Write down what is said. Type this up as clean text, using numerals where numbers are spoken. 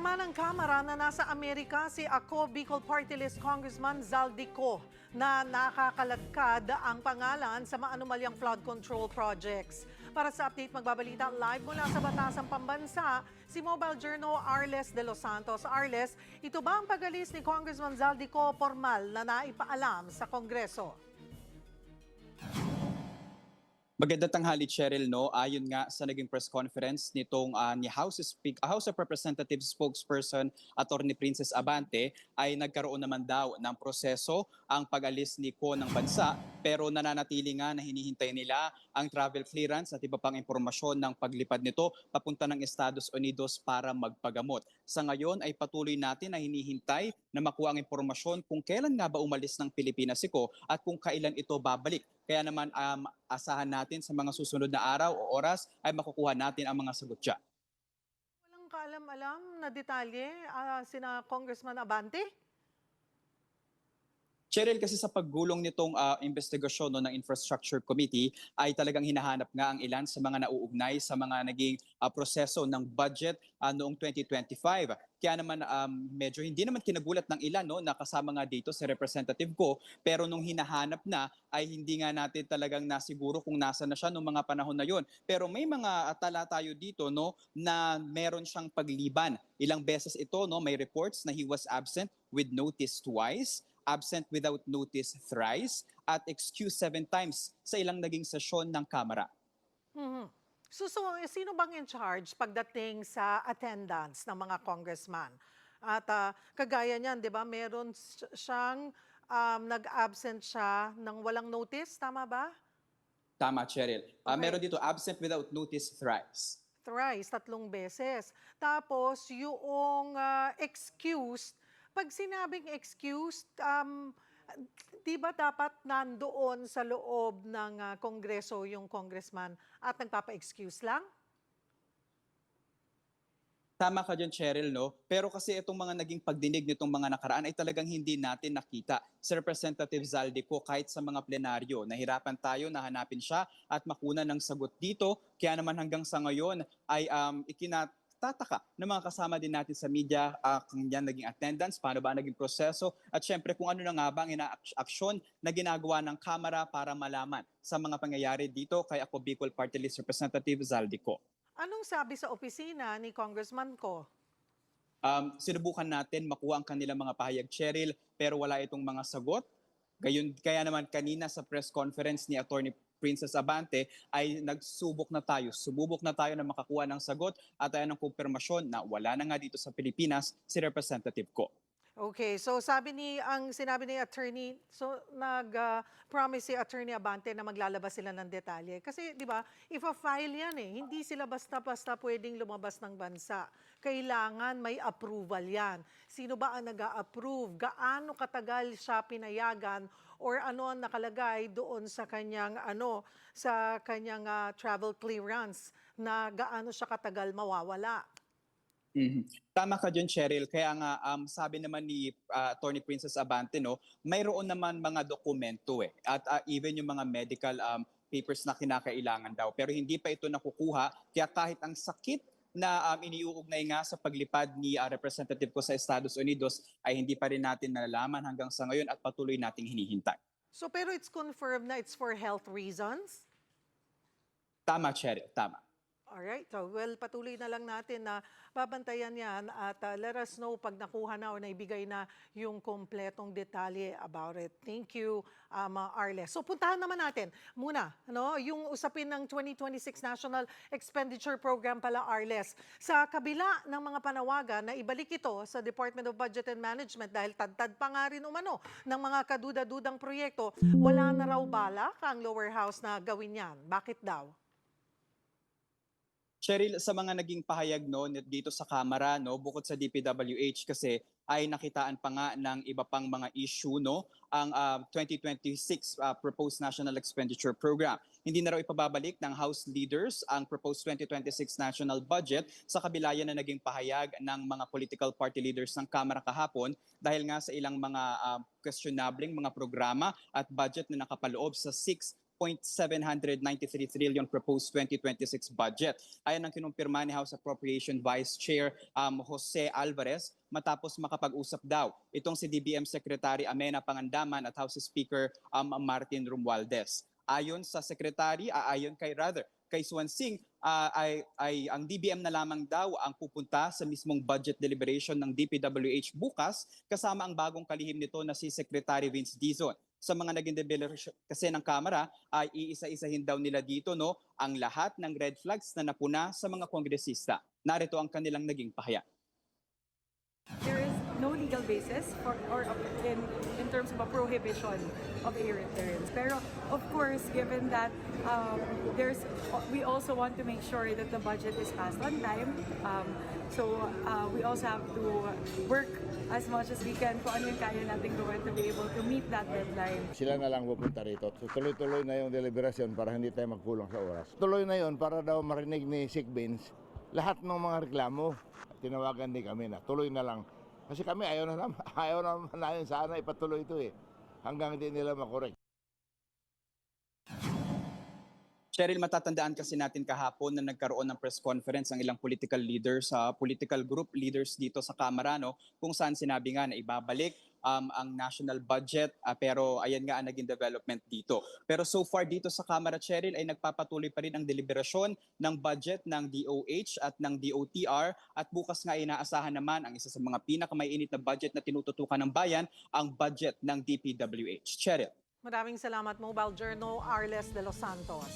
Pinirma ng Kamara na nasa Amerika si Ako Bicol Party List Congressman Zaldico na nakakalagkad ang pangalan sa maanumalyang flood control projects. Para sa update, magbabalita live mula sa Batasang Pambansa, si Mobile Journal Arles de Los Santos. Arles, ito ba ang pag-alis ni Congressman Zaldico formal na naipaalam sa Kongreso? Magandang tanghali, Cheryl. No? Ayon nga sa naging press conference nitong ni House of Representatives spokesperson Atty. Princess Abante, ay nagkaroon naman daw ng proseso ang pag-alis ni Ko ng bansa, pero nananatili nga na hinihintay nila ang travel clearance at iba pang impormasyon ng paglipad nito papunta ng Estados Unidos para magpagamot. Sa ngayon ay patuloy natin na hinihintay na makuha ang impormasyon kung kailan nga ba umalis ng Pilipinas si Ko at kung kailan ito babalik. Kaya naman asahan natin sa mga susunod na araw o oras ay makukuha natin ang mga sagot siya. Walang kaalam-alam na detalye sina Congressman Abante? Cheryl, kasi sa paggulong nitong investigasyon ng Infrastructure Committee ay talagang hinahanap nga ang ilan sa mga nauugnay sa mga naging proseso ng budget noong 2025. Kaya naman medyo hindi naman kinagulat ng ilan na kasama nga dito si Representative Ko, pero nung hinahanap na ay hindi nga natin talagang nasiguro kung nasa na siya noong mga panahon na yon. Pero may mga tala tayo dito na meron siyang pagliban. Ilang beses ito may reports na he was absent with notice twice, absent without notice thrice, at excused 7 times sa ilang naging sesyon ng Kamara. So, sino bang in charge pagdating sa attendance ng mga congressman? At kagaya niyan, di ba, meron siyang nag-absent siya ng walang notice, tama ba? Tama, Cheryl. Okay. Meron dito absent without notice thrice. Thrice, 3 beses. Tapos, yung excused, pag sinabing excused, di ba dapat nandoon sa loob ng Kongreso yung congressman at nagpapa-excuse lang? Tama ka dyan, Cheryl, Pero kasi itong mga naging pagdinig nitong mga nakaraan ay talagang hindi natin nakita. Si Representative Zaldico, kahit sa mga plenaryo, nahirapan tayo na hanapin siya at makuna ng sagot dito. Kaya naman hanggang sa ngayon ay tataka ng mga kasama din natin sa media kung yan naging attendance, paano ba naging proseso, at syempre kung ano na nga ba ang inaaksyon na ginagawa ng Kamara para malaman sa mga pangyayari dito kay Ako Bicol Party List Representative Zaldico. Anong sabi sa opisina ni Congressman Ko? Sinubukan natin makuha ang kanilang mga pahayag, Cheryl, pero wala itong mga sagot. Kaya naman kanina sa press conference ni Atty. Princess Abante ay sububok na tayo na makakuha ng sagot at ng kumpirmasyon na wala na nga dito sa Pilipinas si Representative Ko. Okay, so sinabi ni attorney, so nag-promise si Attorney Abante na maglalabas sila ng detalye. Kasi 'di ba, if a file 'yan hindi sila basta-basta pwedeng lumabas ng bansa. Kailangan may approval 'yan. Sino ba ang nag-a-approve? Gaano katagal siya pinayagan or ano ang nakalagay doon sa kanyang travel clearance na gaano siya katagal mawawala? Tama ka dyan, Cheryl. Kaya nga sabi naman ni Atty. Princess Abante, mayroon naman mga dokumento at even yung mga medical papers na kinakailangan daw. Pero hindi pa ito nakukuha. Kaya kahit ang sakit na iniuugnay nga sa paglipad ni Representative Ko sa Estados Unidos ay hindi pa rin natin nalalaman hanggang sa ngayon at patuloy nating hinihintay. So pero it's confirmed na it's for health reasons? Tama, Cheryl. Tama. Alright, so patuloy na lang natin na babantayan yan at let us know pag nakuha na o naibigay na yung kompletong detalye about it. Thank you, Arles. So puntahan naman natin muna yung usapin ng 2026 National Expenditure Program pala, Arles. Sa kabila ng mga panawagan na ibalik ito sa Department of Budget and Management dahil tad-tad pa nga rin umano ng mga kaduda-dudang proyekto, wala na raw balak ang lower house na gawin yan. Bakit daw? Cheryl, sa mga naging pahayag dito sa Kamara, bukod sa DPWH kasi ay nakitaan pa nga ng iba pang mga issue ang 2026 proposed National Expenditure Program. Hindi na raw ipababalik ng House leaders ang proposed 2026 national budget sa kabila yan na naging pahayag ng mga political party leaders ng Kamara kahapon dahil nga sa ilang mga questionabling mga programa at budget na nakapaloob sa 6 1.793 trillion proposed 2026 budget. Ayan ang kinumpirma ni House Appropriation Vice Chair Jose Alvarez matapos makapag-usap daw itong si DBM Secretary Amena Pangandaman at House Speaker Martin Romualdez. Ayon sa Secretary, kay Swansing, ay ang DBM na lamang daw ang pupunta sa mismong budget deliberation ng DPWH bukas kasama ang bagong kalihim nito na si Secretary Vince Dizon. Sa mga naging deliberation kasi ng Kamara ay iisa-isahin daw nila dito ang lahat ng red flags na napuna sa mga kongresista. Narito ang kanilang naging pahayag. There is no legal basis in terms of a prohibition of A-returns. Pero of course, given that we also want to make sure that the budget is passed on time, we also have to work as much as we can kung ano yung kaya natin gawin to be able to meet that deadline. Sila na lang pupunta rito. So, tuloy-tuloy na yung deliberasyon para hindi tayo magkulang sa oras. Tuloy na yon para daw marinig ni Sik Vince lahat ng mga reklamo. Tinawagan din kami na tuloy na lang. Kasi kami ayaw na namin sana ipatuloy ito hanggang hindi nila makorek. Cheryl, matatandaan kasi natin kahapon na nagkaroon ng press conference ang ilang political leaders, political group leaders dito sa Kamara, kung saan sinabi nga na ibabalik ang national budget, pero ayan nga ang naging development dito. Pero so far dito sa Kamara, Cheryl, ay nagpapatuloy pa rin ang deliberasyon ng budget ng DOH at ng DOTR at bukas nga inaasahan naman ang isa sa mga pinakamainit na budget na tinututukan ng bayan, ang budget ng DPWH. Cheryl. Maraming salamat, Mobile Journal, Arles de los Santos.